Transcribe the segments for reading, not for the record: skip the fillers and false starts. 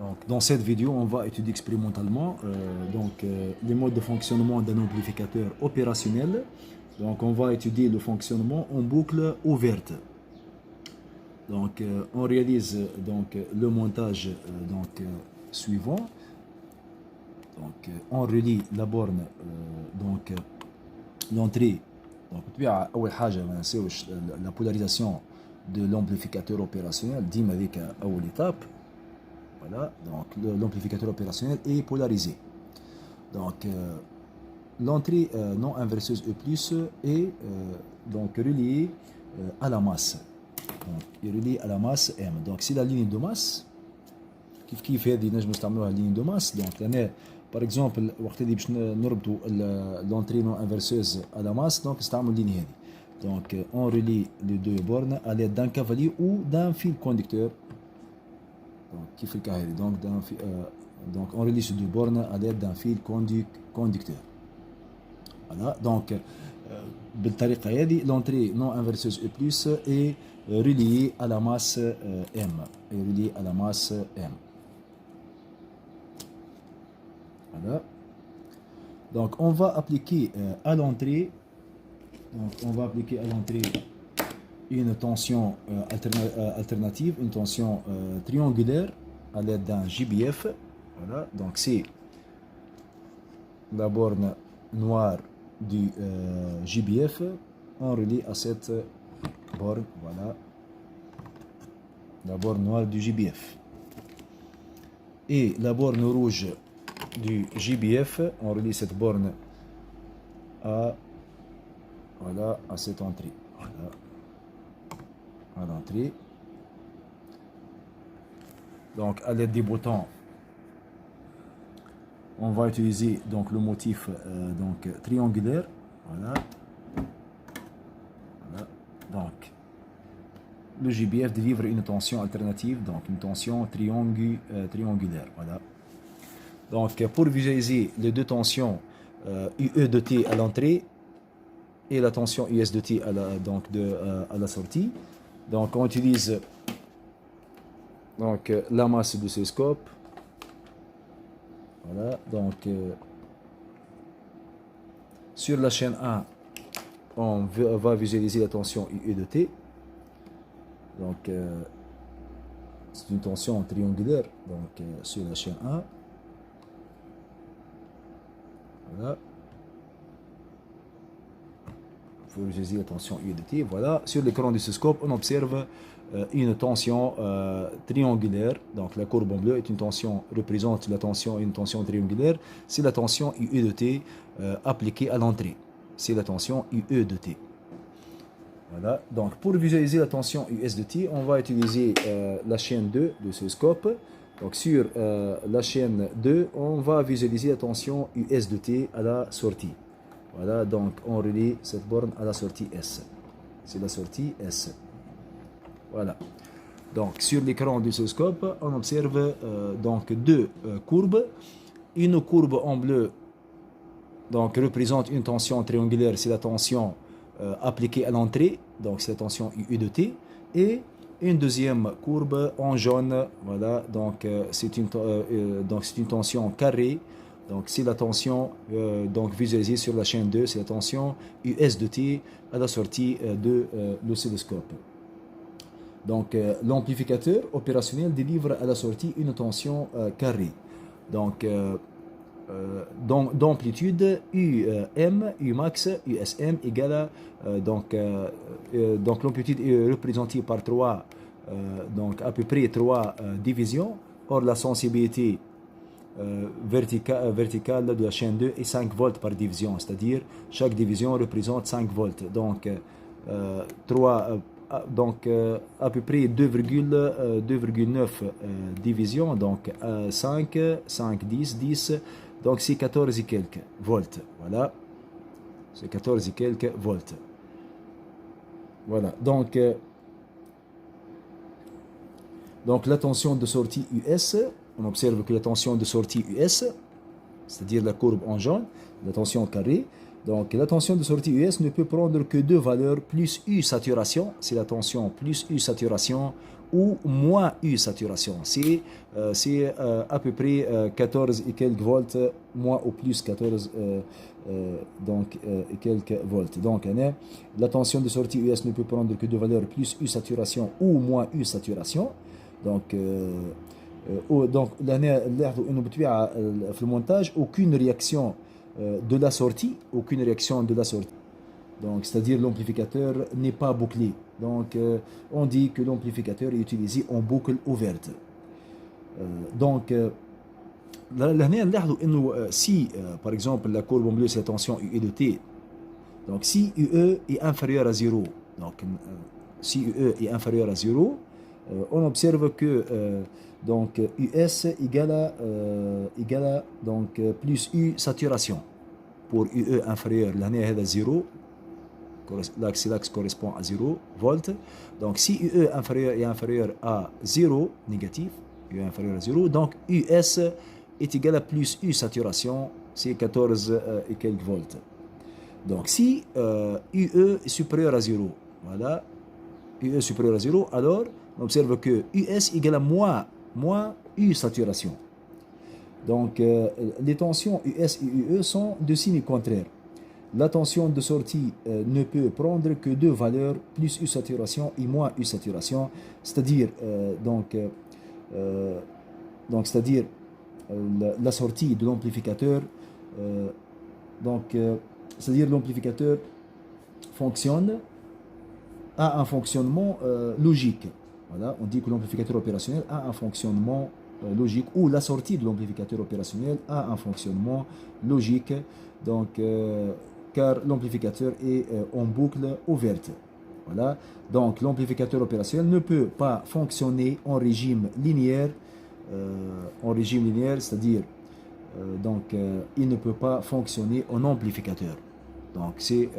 Donc, dans cette vidéo, on va étudier expérimentalement les modes de fonctionnement d'un amplificateur opérationnel. Donc, on va étudier le fonctionnement en boucle ouverte. Donc, on réalise le montage suivant. Donc, on relie la borne, l'entrée. Donc, la polarisation de l'amplificateur opérationnel, ديما هذيك أول étape. Voilà, donc l'amplificateur opérationnel est polarisé. Donc, l'entrée non inverseuse E+ est reliée à la masse. Donc, reliée à la masse M. Donc, c'est la ligne de masse. كيف هذه نجم نستعملوها ligne de masse. Donc, هنا par exemple وقت اللي باش نربطوا l'entrée non inverseuse à la masse, donc نستعملوا الليني هذه. Donc, on relie les deux bornes à l'aide d'un cavalier ou d'un fil conducteur. Donc, qui fait le cas donc, on relie ces deux bornes à l'aide d'un fil conducteur. Voilà, donc, l'entrée non inverseuse E+ est reliée à la masse M. Est reliée à la masse M. Voilà. Donc, on va appliquer à l'entrée. Donc, on va appliquer à l'entrée une tension alternative, une tension triangulaire à l'aide d'un JBF. Voilà, donc c'est la borne noire du JBF. On relie à cette borne, voilà, la borne noire du JBF. Et la borne rouge du JBF, on relie cette borne à, voilà, à cette entrée. Voilà. À l'entrée. Donc, à l'aide des boutons, on va utiliser donc le motif triangulaire. Voilà. Voilà. Donc, le JBF délivre une tension alternative, donc une tension triangulaire. Voilà. Donc, pour visualiser les deux tensions UE de T à l'entrée et la tension US de T à la sortie, donc on utilise la masse de ce scope. Voilà, donc sur la chaîne 1, on va visualiser la tension UE de T. Donc c'est une tension triangulaire, donc sur la chaîne 1. Voilà. Il faut visualiser la tension UE de T. Voilà, sur l'écran du scope, on observe une tension triangulaire. Donc la courbe en bleu est une tension, représente la tension, une tension triangulaire. C'est la tension UE de T appliquée à l'entrée. C'est la tension UE de T. Voilà, donc pour visualiser la tension US de T, on va utiliser la chaîne 2 de ce scope. Donc sur la chaîne 2, on va visualiser la tension US de T à la sortie. Voilà, donc on relie cette borne à la sortie S. C'est la sortie S. Voilà. Donc sur l'écran du oscilloscope, on observe deux courbes. Une courbe en bleu représente une tension triangulaire, c'est la tension appliquée à l'entrée, donc c'est la tension U de T. Et une deuxième courbe en jaune, voilà, donc c'est une tension carrée. Donc c'est la tension visualisée sur la chaîne 2, c'est la tension US de T à la sortie de l'oscilloscope. Donc l'amplificateur opérationnel délivre à la sortie une tension carrée. Donc d'amplitude UM, Umax, USM égale l'amplitude est représentée par 3, à peu près 3 divisions. Or la sensibilité verticale de la chaîne 2 est 5 volts par division, c'est-à-dire chaque division représente 5 volts. Donc à peu près 2,9 divisions, donc 5, 10, 10, donc c'est 14 et quelques volts. Voilà, c'est 14 et quelques volts. Voilà, donc la tension de sortie US, on observe que la tension de sortie US, c'est-à-dire la courbe en jaune, la tension carrée, donc la tension de sortie US ne peut prendre que deux valeurs, plus U saturation, c'est la tension plus U saturation, ou moins U saturation. C'est à peu près 14 et quelques volts, moins ou plus 14 et quelques volts. Donc, la tension de sortie US ne peut prendre que deux valeurs, plus U saturation ou moins U saturation. Donc, donc في المونتاج aucune réaction de la sortie, donc c'est-à-dire l'amplificateur n'est pas bouclé, donc on dit que l'amplificateur est utilisé en boucle ouverte. Donc si par exemple la courbe en bleu c'est la tension UE de T, donc si UE est inférieur à 0, donc si UE est inférieur à 0, on observe que donc US égale à donc plus U saturation. Pour UE inférieur, l'année est à 0, l'axe correspond à 0 volts. Donc si UE inférieur est inférieur à 0, négatif, UE inférieur à 0, donc US est égal à plus U saturation, c'est 14 et quelques volts. Donc si UE est supérieur à 0, voilà, UE est supérieur à 0, alors on observe que US égale à moins U saturation. Donc les tensions US et UE sont de signes contraires. La tension de sortie ne peut prendre que deux valeurs, plus U saturation et moins U saturation, c'est-à-dire c'est-à-dire la sortie de l'amplificateur, c'est-à-dire l'amplificateur fonctionne a un fonctionnement logique. Voilà, on dit que l'amplificateur opérationnel a un fonctionnement logique, ou la sortie de l'amplificateur opérationnel a un fonctionnement logique, donc car l'amplificateur est en boucle ouverte. Voilà, donc l'amplificateur opérationnel ne peut pas fonctionner en régime linéaire, c'est-à-dire il ne peut pas fonctionner en amplificateur. Donc c'est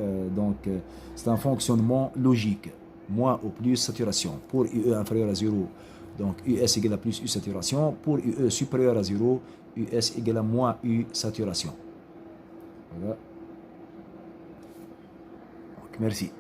un fonctionnement logique, moins ou plus saturation. Pour UE inférieur à 0, donc US égale à plus U saturation. Pour UE supérieur à 0, US égale à moins U saturation. Voilà. Donc, merci.